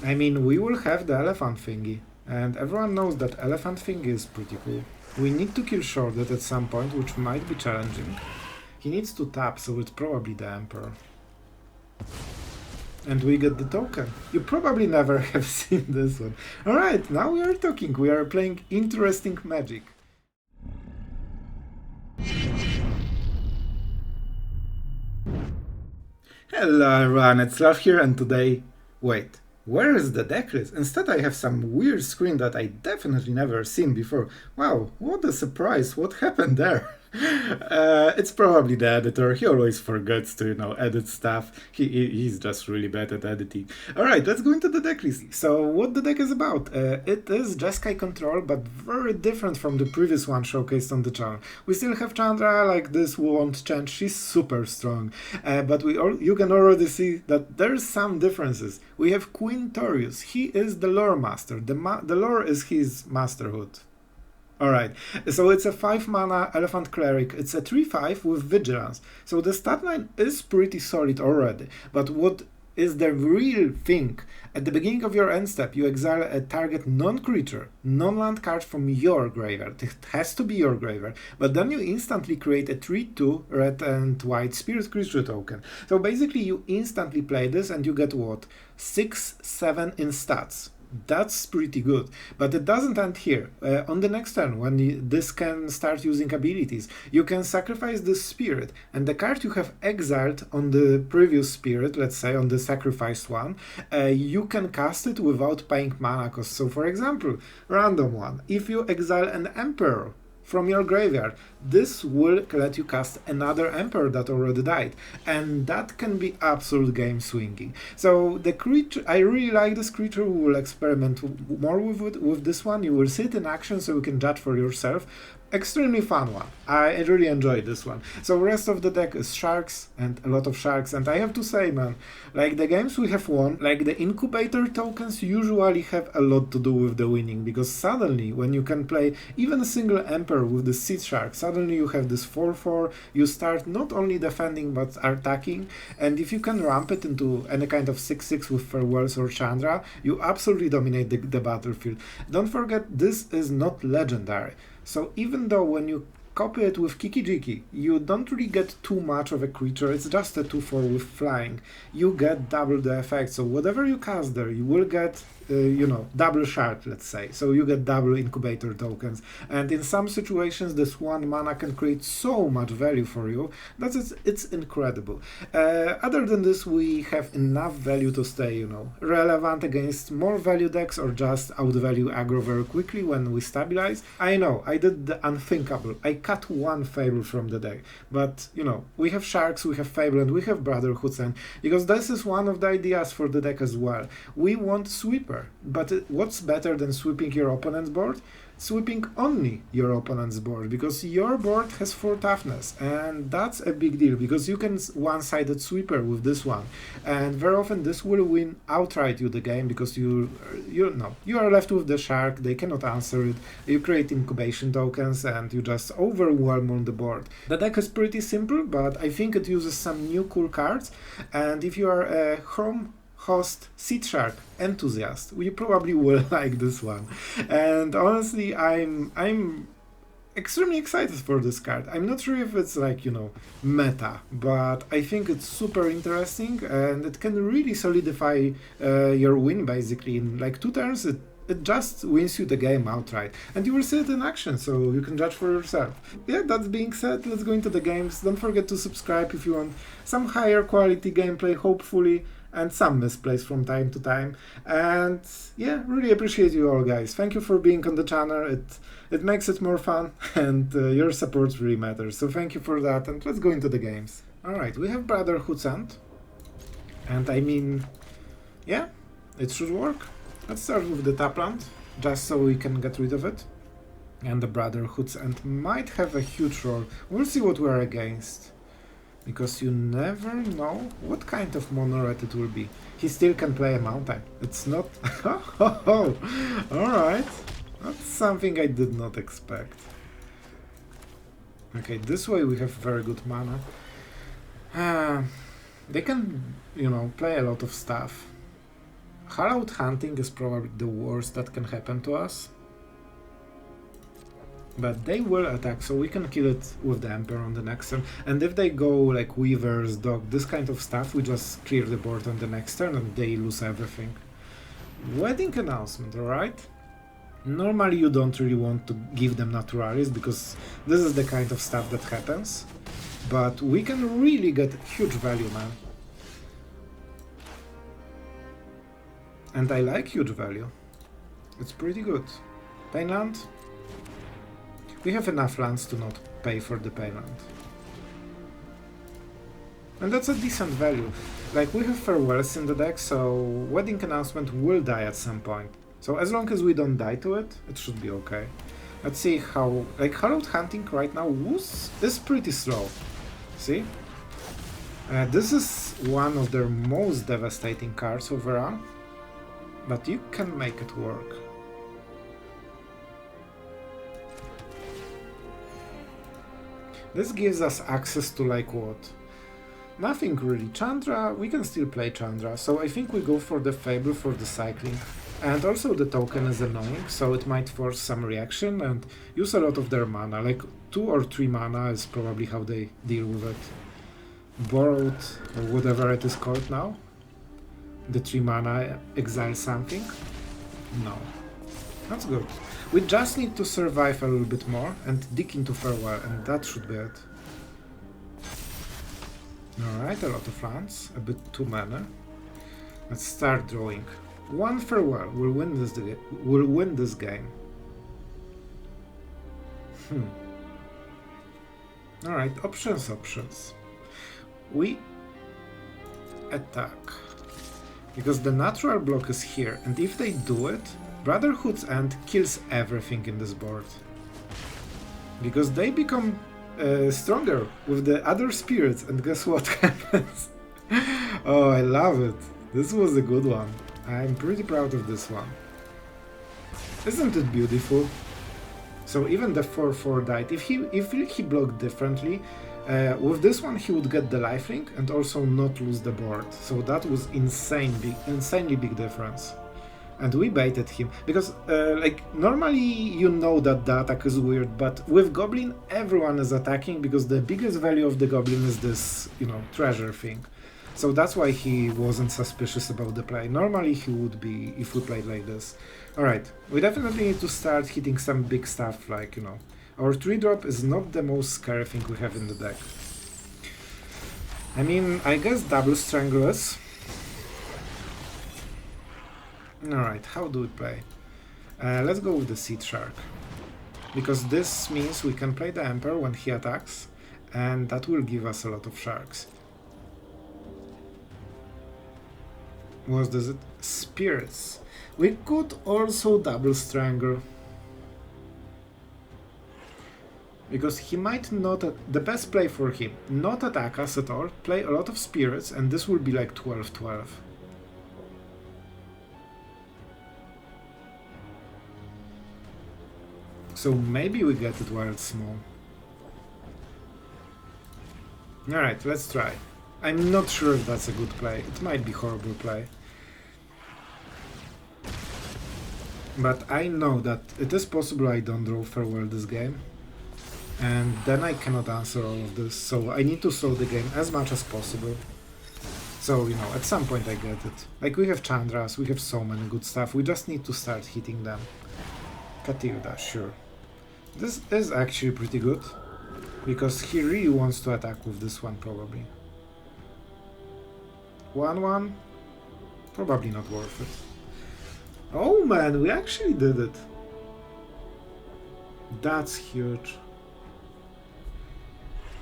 I mean, we will have the elephant thingy, and everyone knows that elephant thingy is pretty cool. We need to kill Shorted at some point, which might be challenging. He needs to tap, so it's probably the Emperor. And we get the token. You probably never have seen this one. Alright, now we are talking. We are playing interesting magic. Hello everyone, it's Sloth here, and today... Wait, where is the deck list? Instead I have some weird screen that I definitely never seen before. Wow, what a surprise, what happened there? It's probably the editor. He always forgets to, edit stuff. He's just really bad at editing. Alright, let's go into the deck list. So, what the deck is about? It is Jeskai control, but very different from the previous one showcased on the channel. We still have Chandra, like this won't change, she's super strong. But you can already see that there's some differences. We have Quintorius, he is the Loremaster. The lore is his masterhood. Alright, so it's a 5 mana Elephant Cleric, it's a 3/5 with Vigilance, so the stat line is pretty solid already, but what is the real thing? At the beginning of your end step, you exile a target non-creature, non-land card from your graveyard. It has to be your graveyard, but then you instantly create a 3/2 red and white spirit creature token. So basically you instantly play this and you get what? 6/7 in stats. That's pretty good, but it doesn't end here. On the next turn, when this can start using abilities, you can sacrifice this spirit, and the card you have exiled on the previous spirit, let's say on the sacrificed one, you can cast it without paying mana cost. So for example, random one, if you exile an Emperor from your graveyard, this will let you cast another Emperor that already died, and that can be absolute game swinging. So the creature, I really like this creature. We will experiment more with this one. You will see it in action so you can judge for yourself. Extremely fun one. I really enjoyed this one. So rest of the deck is sharks, and a lot of sharks, and I have to say, man, like the games we have won, like the incubator tokens usually have a lot to do with the winning, because suddenly when you can play even a single Emperor with the Seedshark, suddenly you have this 4/4, you start not only defending but attacking, and if you can ramp it into any kind of 6/6 with Farewells or Chandra, you absolutely dominate the battlefield. Don't forget, this is not legendary. So even though when you copy it with Kiki-Jiki, you don't really get too much of a creature, it's just a 2/4 with flying. You get double the effect, so whatever you cast there, you will get, double shard, let's say. So you get double incubator tokens. And in some situations, this 1 mana can create so much value for you that it's incredible. Other than this, we have enough value to stay, relevant against more value decks or just outvalue aggro very quickly when we stabilize. I know, I did the unthinkable. I cut 1 Fable from the deck. But, we have Sharks, we have Fable, and we have Brotherhood, and because this is one of the ideas for the deck as well. We want Sweeper. But what's better than sweeping your opponent's board? Sweeping only your opponent's board, because your board has 4 toughness, and that's a big deal, because you can one-sided sweeper with this one, and very often this will win outright you the game, because you are left with the shark, they cannot answer it, you create incubation tokens, and you just overwhelm on the board. The deck is pretty simple, but I think it uses some new cool cards, and if you are a Chrome Host Seedshark enthusiast, you probably will like this one. And honestly, I'm extremely excited for this card. I'm not sure if it's like, meta, but I think it's super interesting, and it can really solidify your win basically. In like 2 turns, it just wins you the game outright, and you will see it in action, so you can judge for yourself. Yeah, that being said, let's go into the games. Don't forget to subscribe if you want some higher quality gameplay, hopefully, and some misplays from time to time. And yeah, really appreciate you all, guys. Thank you for being on the channel. It makes it more fun, and your support really matters. So thank you for that, and let's go into the games. Alright, we have Brotherhood Sand. And I mean, yeah, it should work. Let's start with the Tapland, just so we can get rid of it. And the Brotherhood Sand might have a huge role. We'll see what we're against, because you never know what kind of mono red it will be. He still can play a mountain. It's not... Alright. That's something I did not expect. Okay, this way we have very good mana. They can, play a lot of stuff. Hallowed Hunting is probably the worst that can happen to us. But they will attack, so we can kill it with the Emperor on the next turn. And if they go like Weavers, Dog, this kind of stuff, we just clear the board on the next turn and they lose everything. Wedding Announcement, alright? Normally you don't really want to give them Naturalis, because this is the kind of stuff that happens. But we can really get huge value, man. And I like huge value. It's pretty good. Painland? We have enough lands to not pay for the payment. And that's a decent value. Like, we have Farewells in the deck, so Wedding Announcement will die at some point. So as long as we don't die to it, it should be okay. Let's see how... Like, Hallowed Hunting right now is pretty slow. See? This is one of their most devastating cards overall. But you can make it work. This gives us access to, like, what? Nothing really. Chandra, we can still play Chandra, so I think we go for the Fable for the cycling. And also the token is annoying, so it might force some reaction and use a lot of their mana. Like 2 or 3 mana is probably how they deal with it. Borrowed, or whatever it is called now. The 3 mana, exile something. No. That's good. We just need to survive a little bit more and dig into Farewell, and that should be it. Alright, a lot of lands, a bit too mana. Let's start drawing. 1 Farewell, we'll win this game. Alright, options. We attack. Because the natural block is here, and if they do it, Brotherhood's End kills everything in this board. Because they become stronger with the other spirits, and guess what happens? Oh, I love it. This was a good one. I'm pretty proud of this one. Isn't it beautiful? So even the 4/4 died. If he blocked differently, with this one he would get the lifelink and also not lose the board. So that was insanely big difference. And we baited him, because like normally you know that the attack is weird, but with Goblin everyone is attacking because the biggest value of the Goblin is this, you know, treasure thing. So that's why he wasn't suspicious about the play. Normally he would be if we played like this. Alright, we definitely need to start hitting some big stuff, like, you know, our 3-drop is not the most scary thing we have in the deck. I mean, I guess double Strangle is. Alright, how do we play? Let's go with the Seedshark. Because this means we can play the Emperor when he attacks, and that will give us a lot of sharks. What does it? Spirits. We could also double Strangle. Because he might not... the best play for him, not attack us at all, play a lot of spirits, and this will be like 12/12. So maybe we get it while it's small. Alright, let's try. I'm not sure if that's a good play. It might be horrible play. But I know that it is possible I don't draw Farewell this game. And then I cannot answer all of this, so I need to slow the game as much as possible. So, you know, at some point I get it. Like, we have Chandras, we have so many good stuff, we just need to start hitting them. Katilda, sure. This is actually pretty good, because he really wants to attack with this one, probably. 1/1? Probably not worth it. Oh man, we actually did it. That's huge.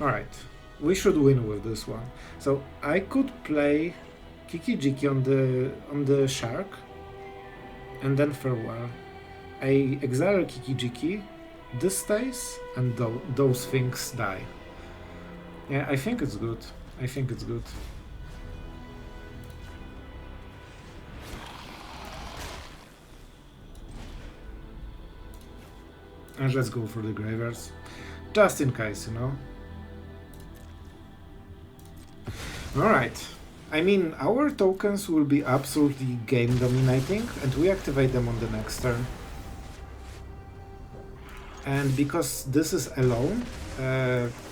Alright, we should win with this one. So I could play Kiki-Jiki on the Shark, and then Farewell. I exile Kiki-Jiki, this stays, and those things die. Yeah, I think it's good. I think it's good. And let's go for the Graveyards. Just in case, you know. Alright. I mean, our tokens will be absolutely game dominating, and we activate them on the next turn. And because this is alone,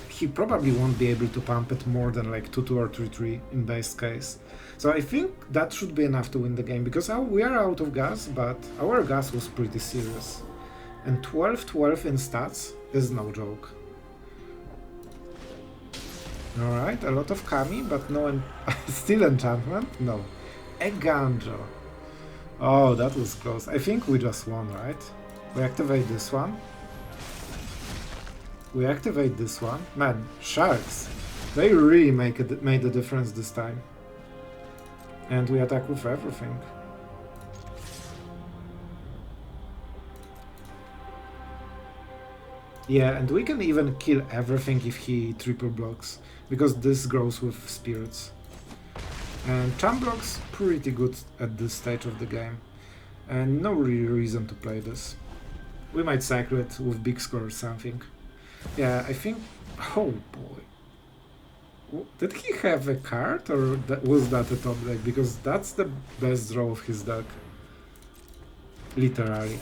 he probably won't be able to pump it more than like 2-2 or 3-3 in base case. So I think that should be enough to win the game, because we are out of gas, but our gas was pretty serious. And 12-12 in stats is no joke. Alright, a lot of Kami, but no still enchantment? No. A Ganjo. Oh, that was close. I think we just won, right? We activate this one. We activate this one. Man, sharks! They really made a difference this time. And we attack with everything. Yeah, and we can even kill everything if he triple blocks, because this grows with spirits. And Cham blocks pretty good at this stage of the game, and no real reason to play this. We might cycle it with big score or something. Yeah, I think... Oh boy. Did he have a card, or was that a top deck? Because that's the best draw of his deck. Literally.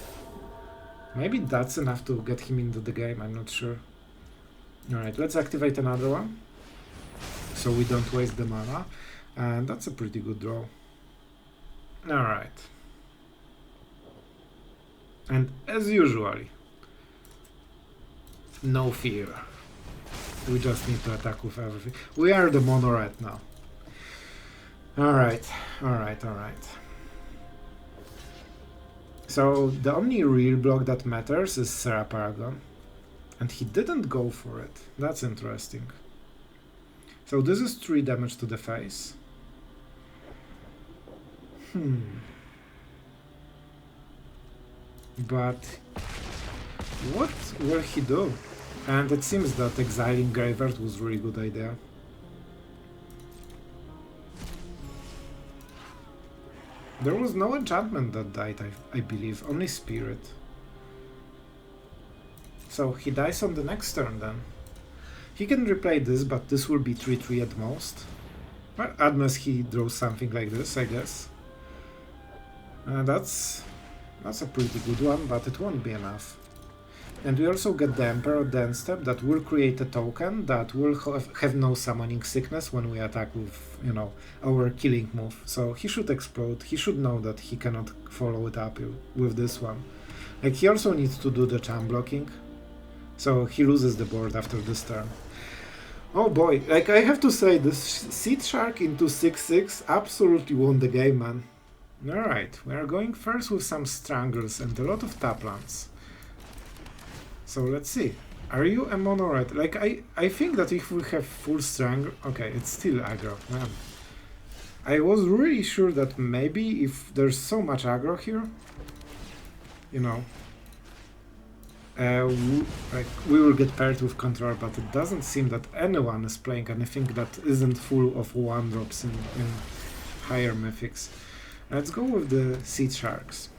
Maybe that's enough to get him into the game, I'm not sure. Alright, let's activate another one, so we don't waste the mana, and that's a pretty good draw. Alright. And as usually, no fear. We just need to attack with everything. We are the mono right now. Alright, alright, alright. So the only real block that matters is Serra Paragon. And he didn't go for it. That's interesting. So this is 3 damage to the face. But what will he do? And it seems that exiling Graveyard was a really good idea. There was no enchantment that died, I believe, only spirit. So he dies on the next turn then. He can replay this, but this will be 3-3 at most. Well, unless he draws something like this, I guess. That's a pretty good one, but it won't be enough. And we also get the Emperor Dance Step that will create a token that will have no summoning sickness when we attack with, you know, our killing move. So he should explode. He should know that he cannot follow it up with this one. Like, he also needs to do the Cham blocking. So he loses the board after this turn. Oh boy, like, I have to say, this Seedshark into 6-6 absolutely won the game, man. Alright, we are going first with some Strangles and a lot of tap lands. So let's see. Are you a mono red? Like, I think that if we have full Strangle... Okay, it's still aggro, man. I was really sure that maybe if there's so much aggro here, you know, we will get paired with Control, but it doesn't seem that anyone is playing anything that isn't full of 1-drops in higher mythics. Let's go with the Seedsharks.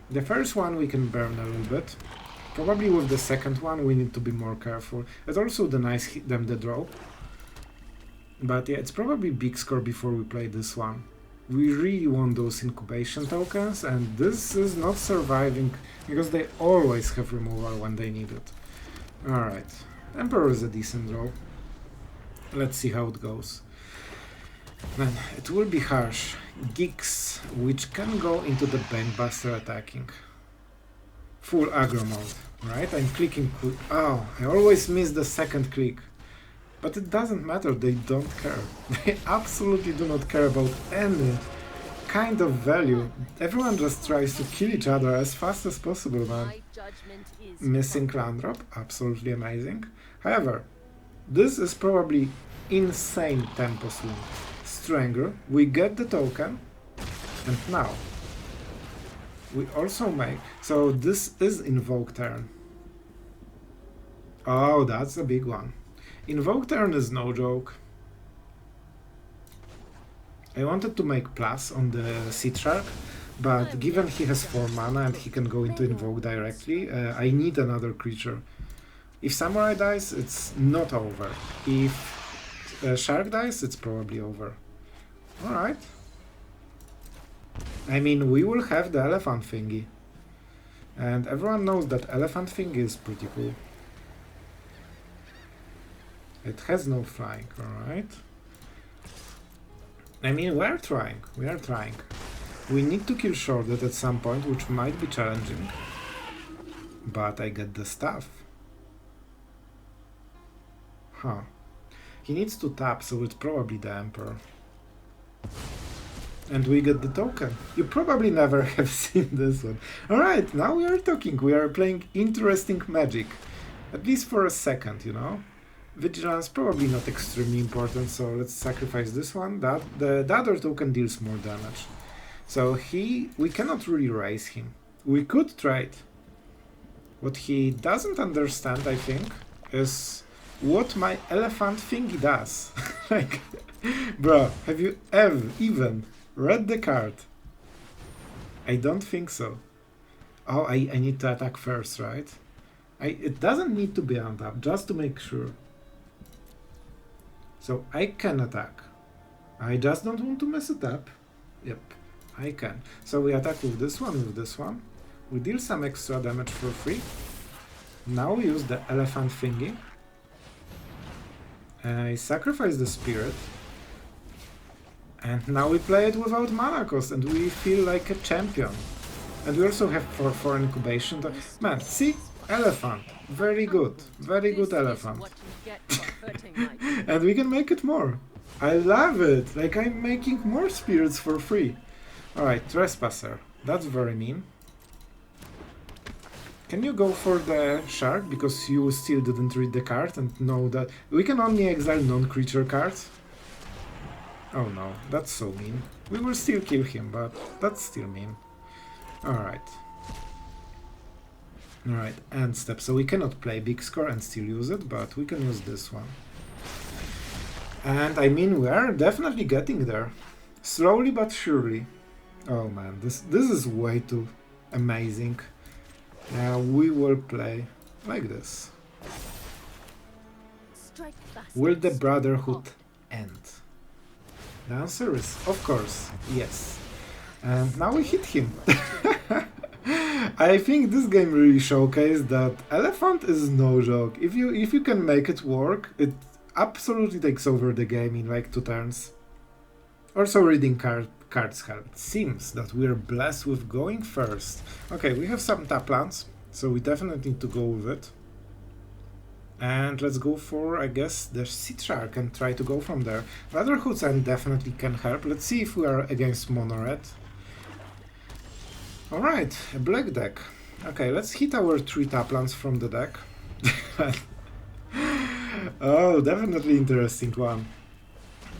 The first one we can burn a little bit. Probably with the second one we need to be more careful. It also denies them the draw. But yeah, it's probably big score before we play this one. We really want those incubation tokens, and this is not surviving because they always have removal when they need it. Alright, Emperor is a decent draw. Let's see how it goes. Man, it will be harsh. Geeks, which can go into the Bankbuster attacking. Full aggro mode, right? I'm clicking... Oh, I always miss the second click. But it doesn't matter, they don't care. They absolutely do not care about any kind of value. Everyone just tries to kill each other as fast as possible, man. Missing clan drop, absolutely amazing. However, this is probably insane tempo swing. Strangle, we get the token, and now we also make... So this is Invoke turn. Oh, that's a big one. Invoke turn is no joke. I wanted to make plus on the Seedshark, but given he has 4 mana and he can go into Invoke directly, I need another creature. If Samurai dies, it's not over. If Shark dies, it's probably over. Alright. I mean, we will have the elephant thingy. And everyone knows that elephant thingy is pretty cool. It has no flying, alright. I mean, we are trying. We need to kill Shorted at some point, which might be challenging. But I get the stuff. Huh. He needs to tap, so it's probably the Emperor. And we get the token. You probably never have seen this one. Alright, now we are talking. We are playing interesting magic. At least for a second, you know? Vigilance probably not extremely important, so let's sacrifice this one. The other token deals more damage. So we cannot really raise him. We could trade. What he doesn't understand, I think, is what my elephant thingy does. Like, bro, have you ever even read the card? I don't think so. Oh, I need to attack first, right? It doesn't need to be untapped, just to make sure. So I can attack. I just don't want to mess it up. Yep, I can. So we attack with this one, We deal some extra damage for free. Now we use the elephant thingy. I sacrifice the spirit. And now we play it without mana cost and we feel like a champion. And we also have for incubation. Man, see? Elephant. Very good. Very good elephant. And we can make it more. I love it. Like, I'm making more spirits for free. Alright, Trespasser. That's very mean. Can you go for the shark? Because you still didn't read the card and know that we can only exile non-creature cards. Oh no, that's so mean. We will still kill him, but that's still mean. Alright. Alright, end step. So we cannot play big score and still use it, but we can use this one. And I mean, we are definitely getting there. Slowly but surely. Oh man, this is way too amazing. We will play like this. Will the Brotherhood end? The answer is, of course, yes. And now we hit him. I think this game really showcased that Elephant is no joke. If you can make it work, it absolutely takes over the game in like 2 turns. Also reading cards help. It seems that we're blessed with going first. Okay, we have some tap lands, so we definitely need to go with it. And let's go for, I guess, the Seedshark and try to go from there. Brotherhood's End definitely can help. Let's see if we are against mono-red. Alright, a black deck. Okay, let's hit our 3 tap lands from the deck. Oh, definitely interesting one.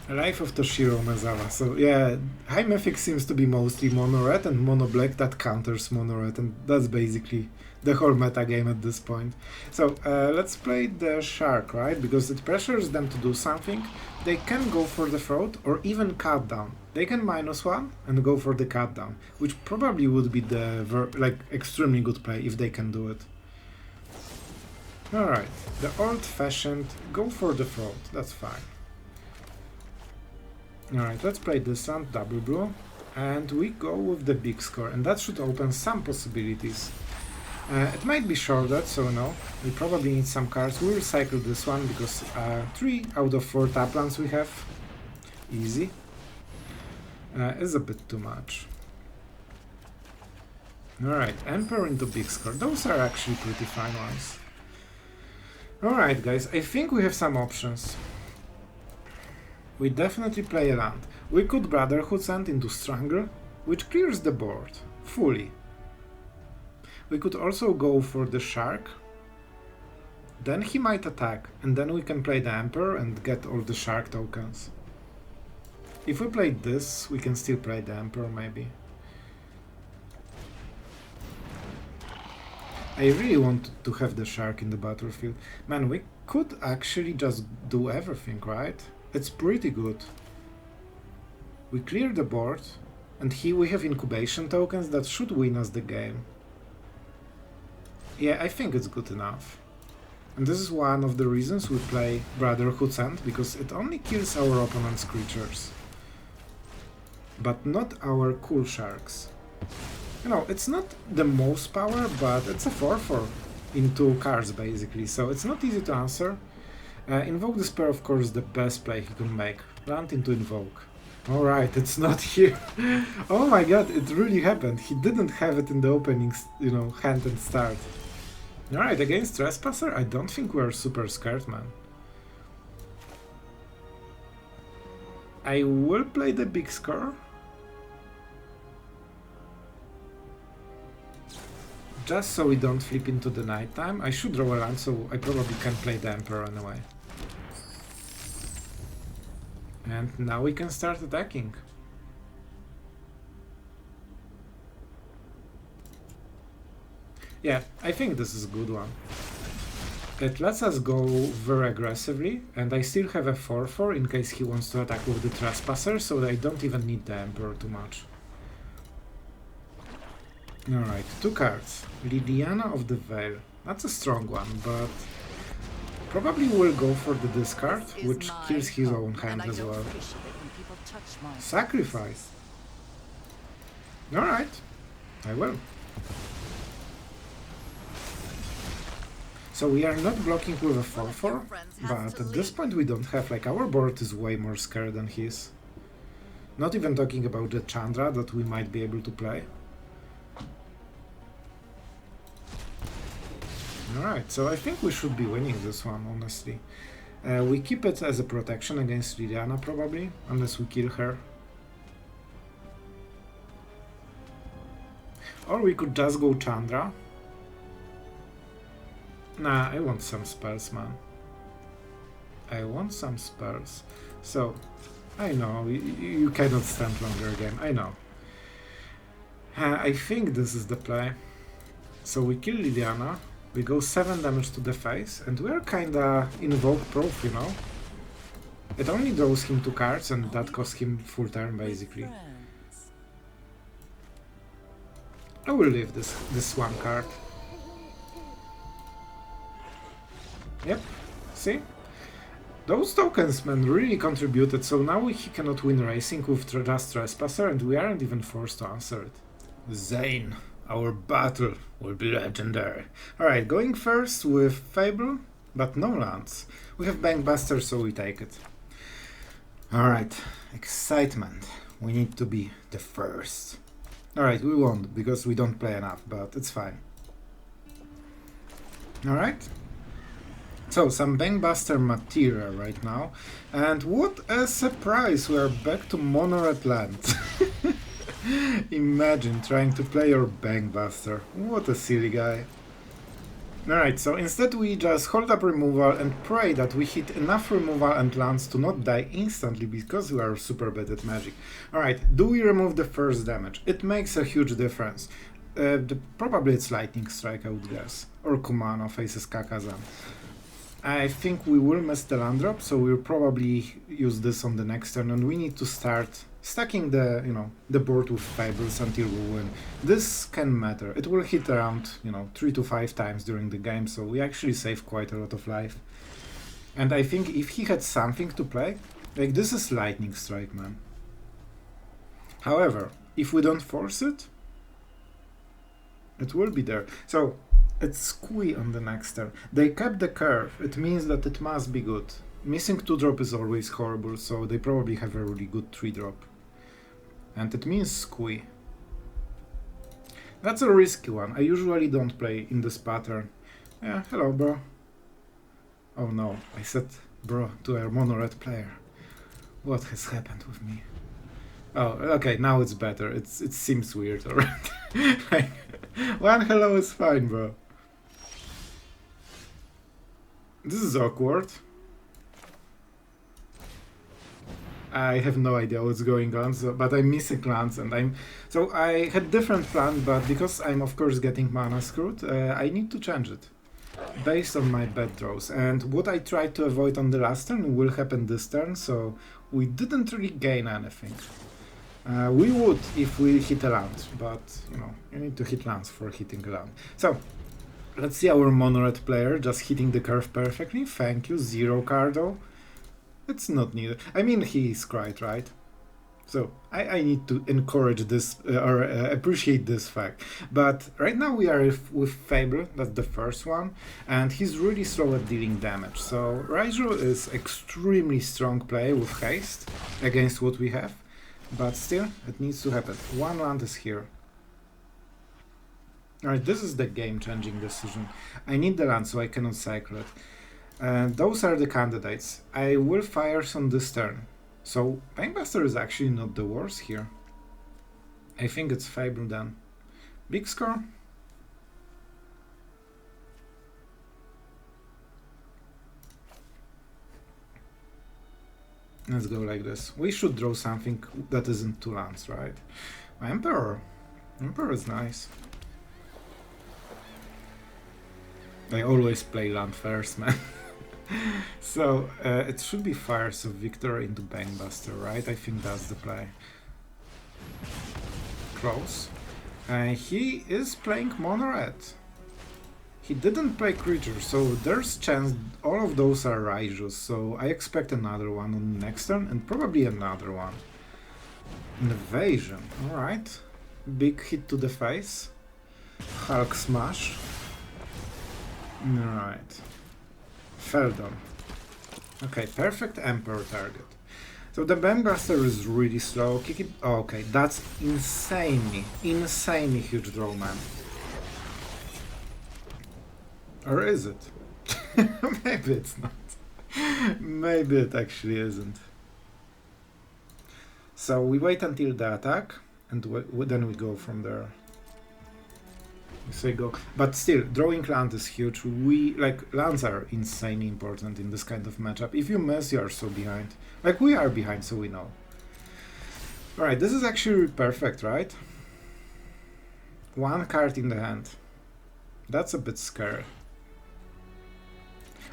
Life of Toshiro Mezawa. So yeah, High Mythic seems to be mostly mono-red and mono-black that counters mono-red, and that's basically the whole meta game at this point. So let's play the shark, right? Because it pressures them to do something. They can go for the throat or even cut down. They can -1 and go for the cut down, which probably would be the extremely good play if they can do it. Alright, the old-fashioned go for the throat, that's fine. Alright, let's play this one, double blue, and we go with the big score, and that should open some possibilities. It might be shorted, so no, we probably need some cards. We'll recycle this one because 3 out of 4 tap lands we have. Easy. Is a bit too much. Alright, Emperor into big score. Those are actually pretty fine ones. Alright guys, I think we have some options. We definitely play a land. We could Brotherhood's End into Strangle, which clears the board fully. We could also go for the shark. Then he might attack, and then we can play the Emperor and get all the shark tokens. If we played this, we can still play the Emperor maybe. I really want to have the shark in the battlefield. Man, we could actually just do everything, right? It's pretty good. We clear the board, and here we have incubation tokens that should win us the game. Yeah, I think it's good enough. And this is one of the reasons we play Brotherhood's End, because it only kills our opponent's creatures. but not our cool sharks. You know, it's not the most power, but it's a 4/4 in 2 cards basically, so it's not easy to answer. Invoke Despair, of course, the best play he could make. Land into Invoke. Alright, it's not here. Oh my god, it really happened. He didn't have it in the opening, you know, hand and start. Alright, against Trespasser, I don't think we're super scared, man. I will play the big score. Just so we don't flip into the nighttime. I should draw a land, so I probably can play the Emperor anyway. And now we can start attacking. Yeah, I think this is a good one. It lets us go very aggressively, and I still have a 4/4 in case he wants to attack with the Trespasser, so I don't even need the Emperor too much. Alright, 2 cards. Lydiana of the Veil. That's a strong one, but probably will go for the discard, which kills his own hand as well. Sacrifice. Alright, I will. So we are not blocking with a 4/4, but at this point we don't have, like, our board is way more scared than his. Not even talking about the Chandra that we might be able to play. Alright, so I think we should be winning this one, honestly. We keep it as a protection against Liliana, probably, unless we kill her. Or we could just go Chandra. Nah, I want some spells, man. I want some spells. So, I know, you cannot stand longer again, I know. I think this is the play. So we kill Liliana. We go 7 damage to the face, and we're kinda invoke proof, you know? It only draws him 2 cards, and that costs him full turn, basically. I will leave this 1 card. Yep, see? Those tokens, man, really contributed, so now he cannot win racing with just Trespasser, and we aren't even forced to answer it. Zane. Our battle will be legendary. Alright, going first with Fable, but no lands. We have Bankbuster, so we take it. Alright, excitement. We need to be the first. Alright, we won't, because we don't play enough, but it's fine. Alright. So, some Bankbuster material right now. And what a surprise, we are back to mono red land. Imagine trying to play your Bankbuster. What a silly guy. Alright, so instead we just hold up removal and pray that we hit enough removal and lands to not die instantly because we are super bad at Magic. Alright, do we remove the first damage? It makes a huge difference. Probably it's Lightning Strike, I would guess. Or Kumano faces Kakazan. I think we will miss the land drop, so we'll probably use this on the next turn, and we need to start stacking the, you know, the board with Fables until we win. This can matter. It will hit around, you know, 3 to 5 times during the game, so we actually save quite a lot of life. And I think if he had something to play, like, this is Lightning Strike, man. However, if we don't force it, it will be there. So, it's Squee on the next turn. They kept the curve, it means that it must be good. Missing 2-drop is always horrible, so they probably have a really good 3-drop. And it means Squee. That's a risky one. I usually don't play in this pattern. Yeah, hello, bro. Oh no, I said bro to a mono-red player. What has happened with me? Oh, okay, now it's better. It seems weird already. Like, one hello is fine, bro. This is awkward. I have no idea what's going on, so, but I'm missing lands, and so I had different plan, but because I'm of course getting mana screwed, I need to change it based on my bad draws. And what I tried to avoid on the last turn will happen this turn, so we didn't really gain anything. We would if we hit a land, but you know, you need to hit lands for hitting a land. So let's see our mono-red player just hitting the curve perfectly. Thank you, 0 Cardo. It's not needed. I mean, he is quite right. So I need to encourage this or appreciate this fact. But right now we are with Fable, that's the first one, and he's really slow at dealing damage. So Raiju is extremely strong play with haste against what we have, but still it needs to happen. One land is here. Alright, this is the game-changing decision. I need the land so I cannot cycle it. Those are the candidates. I will fire on this turn. So Bankbuster is actually not the worst here. I think it's Fable then. Big score? Let's go like this. We should draw something that isn't 2 lands, right? Emperor. Emperor is nice. I always play land first, man. So, it should be Fires of Victor into Bankbuster, right? I think that's the play. Close. He is playing mono red. He didn't play creatures, so there's chance all of those are Raijus, so I expect another one on the next turn, and probably another one. Invasion, alright. Big hit to the face. Hulk smash. Alright. Feldon. Okay, perfect Emperor target. So the Bankbuster is really slow. Kick it. Oh, okay, that's insanely huge draw, man. Or is it? Maybe it's not. Maybe it actually isn't. So we wait until the attack, and then we go from there. So go, but still, drawing land is huge. Lands are insanely important in this kind of matchup. If you miss, you are so behind. Like, we are behind, so we know. Alright, this is actually perfect, right? 1 card in the hand. That's a bit scary.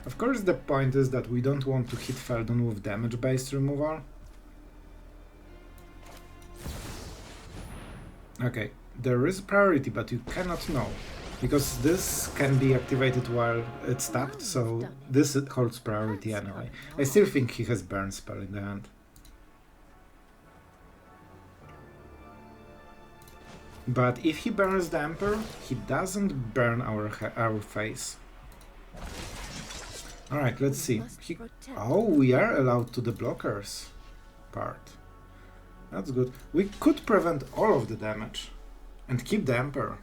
Of course, the point is that we don't want to hit Feldon with damage-based removal. Okay. There is priority, but you cannot know, because this can be activated while it's tapped, so this holds priority anyway. I still think he has burn spell in the hand. But if he burns the Emperor, he doesn't burn our face. Alright, let's see. Oh, we are allowed to the blockers part. That's good. We could prevent all of the damage and keep the Emperor.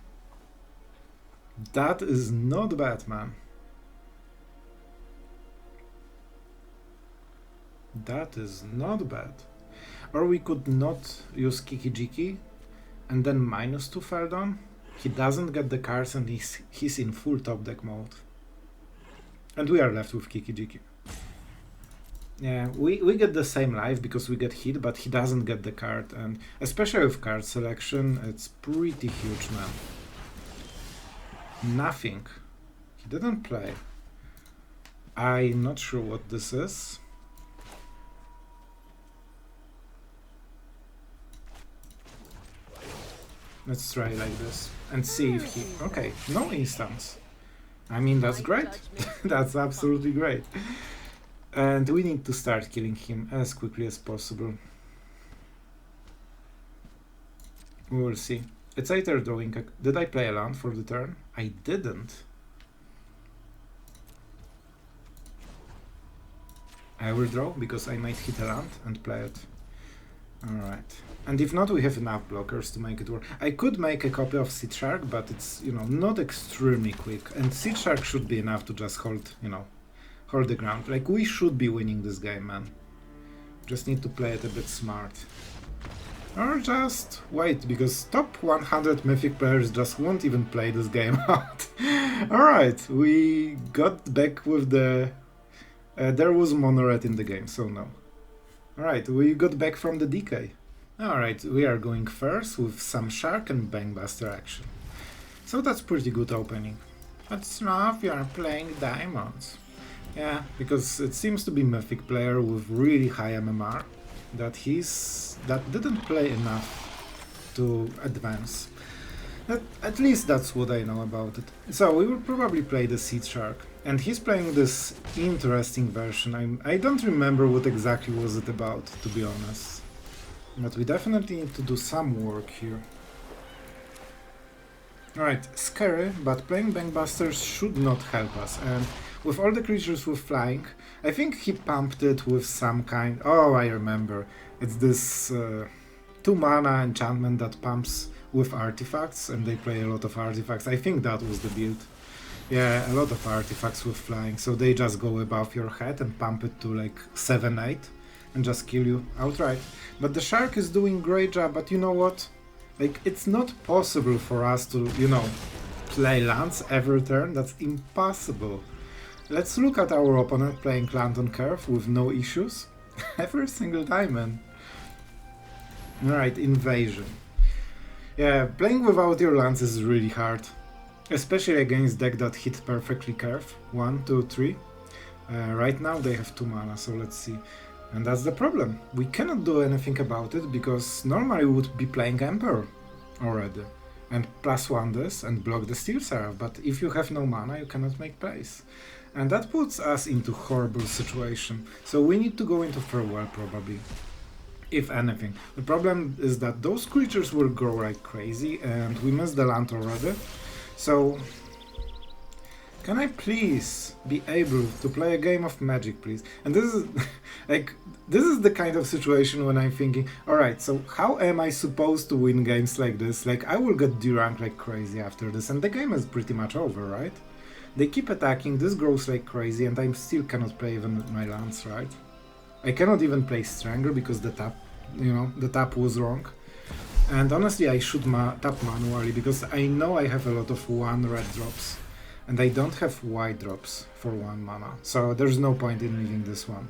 That is not bad, man. That is not bad. Or we could not use Kiki-Jiki and then -2 Feldon. He doesn't get the cards and he's in full top deck mode. And we are left with Kiki-Jiki. Yeah, we get the same life because we get hit, but he doesn't get the card, and especially with card selection, it's pretty huge, man. Nothing. He didn't play. I'm not sure what this is. Let's try like this and see if he... Okay, no instants. I mean, that's great. That's absolutely great. And we need to start killing him as quickly as possible. We will see. It's either drawing... Did I play a land for the turn? I didn't. I will draw because I might hit a land and play it. Alright. And if not, we have enough blockers to make it work. I could make a copy of Seedshark, but it's, you know, not extremely quick. And Seedshark should be enough to just hold, you know, hold the ground. Like, we should be winning this game, man. Just need to play it a bit smart. Or just wait, because top 100 Mythic players just won't even play this game out. Alright, we got back with the... there was mono red in the game, so no. Alright, we got back from the decay. Alright, we are going first with some Shark and Bankbuster action. So that's pretty good opening. But Sloth, you are playing diamonds. Yeah, because it seems to be Mythic player with really high MMR that didn't play enough to advance. At least that's what I know about it. So we will probably play the Seedshark, and he's playing this interesting version. I don't remember what exactly was it about, to be honest. But we definitely need to do some work here. Alright, scary, but playing Bankbusters should not help us, and with all the creatures with flying, I think he pumped it with some kind... Oh, I remember. It's this 2 mana enchantment that pumps with artifacts, and they play a lot of artifacts. I think that was the build. Yeah, a lot of artifacts with flying, so they just go above your head and pump it to like 7-8 and just kill you outright. But the shark is doing great job, but you know what? Like, it's not possible for us to, you know, play lands every turn. That's impossible. Let's look at our opponent playing land on curve with no issues. Every single time, man. Alright, invasion. Yeah, playing without your lands is really hard. Especially against deck that hit perfectly curve. 1, 2, 3. Right now they have 2 mana, so let's see. And that's the problem. We cannot do anything about it, because normally we would be playing Emperor already. And +1 this and block the Steel Seraph, but if you have no mana you cannot make plays. And that puts us into horrible situation. So we need to go into Farewell probably. If anything. The problem is that those creatures will grow like crazy and we missed the land already. So... Can I please be able to play a game of Magic, please? And this is like, this is the kind of situation when I'm thinking, alright, so how am I supposed to win games like this? Like, I will get D-rank like crazy after this, and the game is pretty much over, right? They keep attacking, this grows like crazy, and I still cannot play even my lands, right? I cannot even play Strangler because the tap, you know, the tap was wrong. And honestly, I should tap manually, because I know I have a lot of 1 red drops. And I don't have white drops for 1 mana, so there's no point in leaving this one.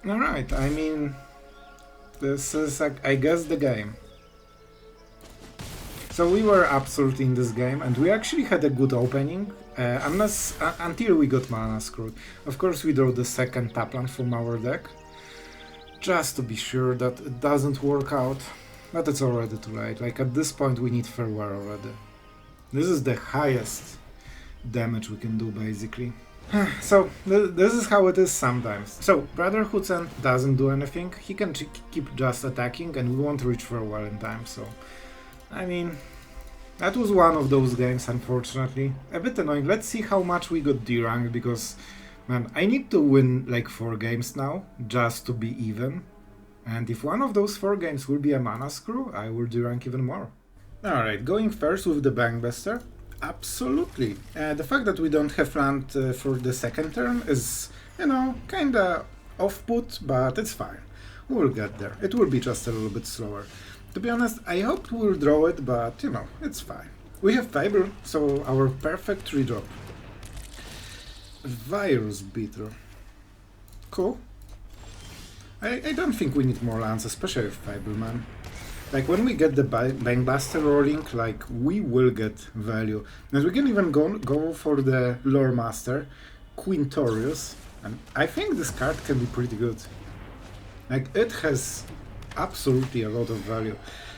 Alright, I mean, this is, I guess, the game. So we were absolutely in this game, and we actually had a good opening, until we got mana screwed. Of course we drew the second tapland from our deck, just to be sure that it doesn't work out, but it's already too late. Like, at this point we need Farewell already. This is the highest damage we can do, basically. So, this is how it is sometimes. So, Brotherhood doesn't do anything, he can keep just attacking and we won't reach Farewell in time, so... I mean... That was one of those games, unfortunately. A bit annoying. Let's see how much we got D-rank, because... Man, I need to win like 4 games now, just to be even. And if one of those 4 games will be a mana screw, I will D-rank even more. Alright, going first with the Bankbuster. Absolutely. The fact that we don't have land for the second turn is, you know, kinda off-put, but it's fine. We'll get there. It will be just a little bit slower. To be honest, I hoped we'll draw it, but, you know, it's fine. We have Fable, so our perfect 3-drop. Virus Beater. Cool. I don't think we need more lands, especially with Fable, man. Like, when we get the Bankbuster rolling, like, we will get value. And we can even go for the Loremaster, Quintorius, and I think this card can be pretty good. Like, it has absolutely a lot of value.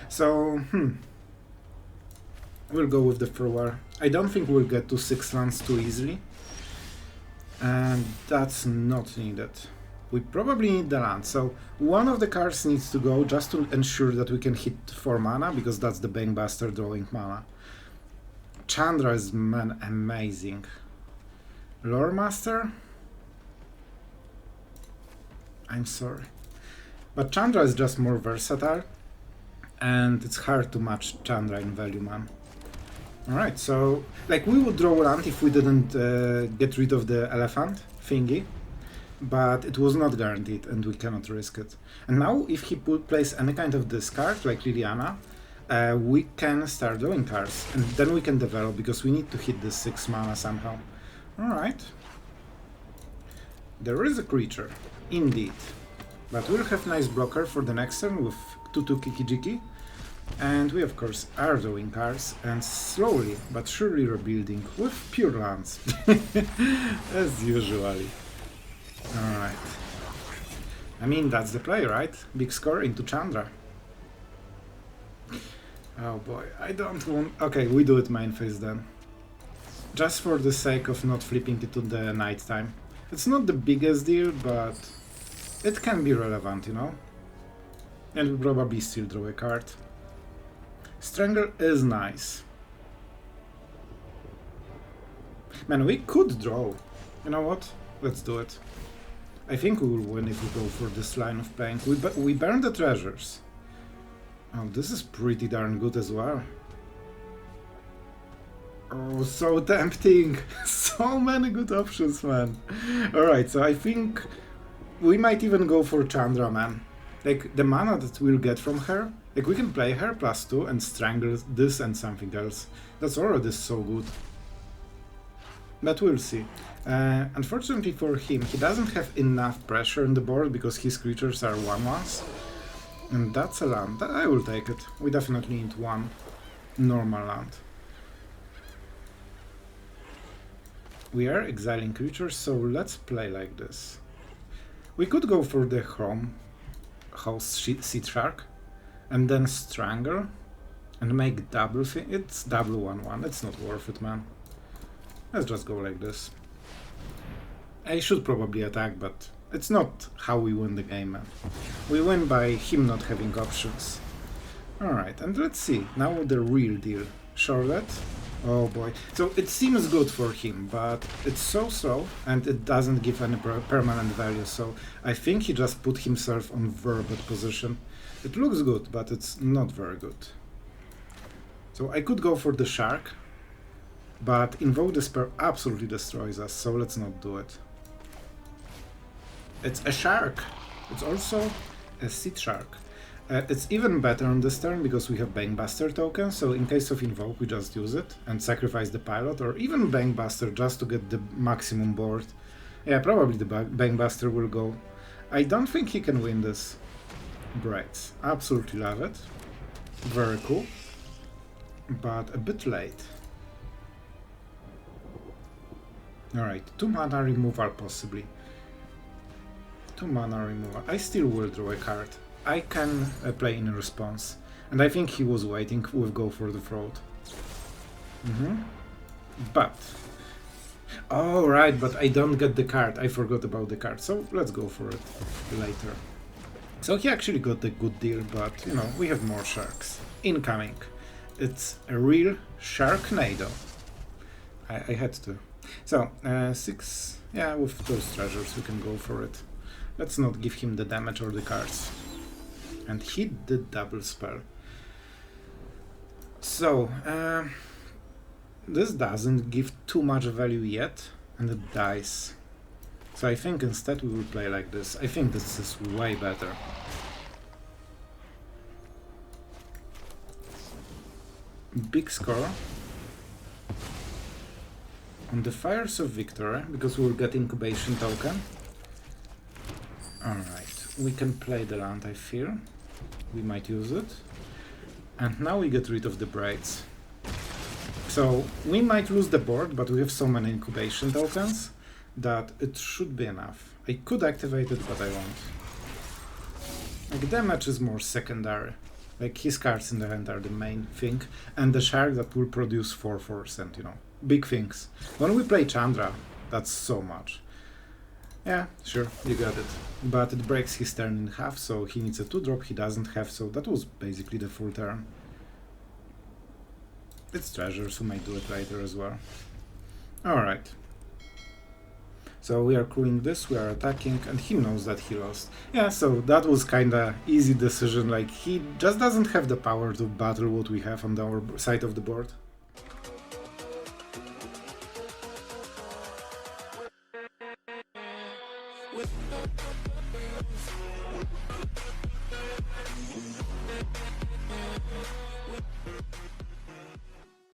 So, we'll go with the Farewell. I don't think we'll get to 6 lands too easily. And that's not needed. We probably need the land, so one of the cards needs to go just to ensure that we can hit 4 mana, because that's the Bankbuster drawing mana. Chandra is, man, amazing. Loremaster? I'm sorry. But Chandra is just more versatile, and it's hard to match Chandra in value, man. Alright, so, like, we would draw land if we didn't get rid of the elephant thingy. But it was not guaranteed and we cannot risk it. And now if he plays any kind of discard, like Liliana, we can start drawing cards. And then we can develop, because we need to hit the 6 mana somehow. Alright. There is a creature, indeed. But we'll have nice blocker for the next turn with 2/2 Kiki-Jiki. And we of course are drawing cards and slowly but surely rebuilding with pure lands. As usually. Alright. I mean, that's the play, right? Big score into Chandra. Oh boy, I don't want... Okay, we do it main phase then. Just for the sake of not flipping it to the night time. It's not the biggest deal, but it can be relevant, you know? And we probably still draw a card. Strangle is nice. Man, we could draw. You know what? Let's do it. I think we will win if we go for this line of playing. We burn the treasures. Oh, this is pretty darn good as well. Oh, so tempting! So many good options, man. Alright, so I think we might even go for Chandra, man. Like, the mana that we'll get from her, like, we can play her +2 and strangle this and something else. That's already so good. But we'll see. Unfortunately for him, he doesn't have enough pressure on the board because his creatures are 1/1s. And that's a land. I will take it. We definitely need one normal land. We are exiling creatures, so let's play like this. We could go for the Chrome Host Seedshark and then Strangle and make double thing. It's double 1/1. It's not worth it, man. Let's just go like this. I should probably attack, but it's not how we win the game, man. We win by him not having options. Alright, and let's see. Now the real deal. Charlotte. Oh boy. So it seems good for him, but it's so slow and it doesn't give any permanent value, so I think he just put himself on very bad position. It looks good, but it's not very good. So I could go for the shark, but Invoke Despair absolutely destroys us, so let's not do it. It's a shark! It's also a Seedshark. It's even better on this turn because we have Bankbuster token, so in case of Invoke we just use it and sacrifice the pilot, or even Bankbuster just to get the maximum board. Yeah, probably the Bankbuster will go. I don't think he can win this. Braids. Absolutely love it. Very cool. But a bit late. Alright, 2 mana removal possibly. 2 mana removal. I still will draw a card. I can play in response. And I think he was waiting with Go for the Throat. But... oh, right, but I don't get the card. I forgot about the card, so let's go for it later. So he actually got the good deal, but, you know, we have more sharks. Incoming. It's a real Sharknado. I had to. So, 6... yeah, with those treasures we can go for it. Let's not give him the damage or the cards. And he did double spell. So, this doesn't give too much value yet, and it dies. So I think instead we will play like this. I think this is way better. Big score. On the Fires of Victory, because we will get Incubation token. Alright, we can play the land, I feel. We might use it. And now we get rid of the Braids. So we might lose the board, but we have so many Incubation tokens that it should be enough. I could activate it, but I won't. Like, damage is more secondary. Like, his cards in the hand are the main thing, and the shark that will produce 4/4 and, you know, big things. When we play Chandra, that's so much. Yeah, sure, you got it. But it breaks his turn in half, so he needs a 2-drop, he doesn't have, so that was basically the full turn. It's treasures, we might do it later as well. Alright. So we are crewing this, we are attacking, and he knows that he lost. Yeah, so that was kinda easy decision, like, he just doesn't have the power to battle what we have on our side of the board.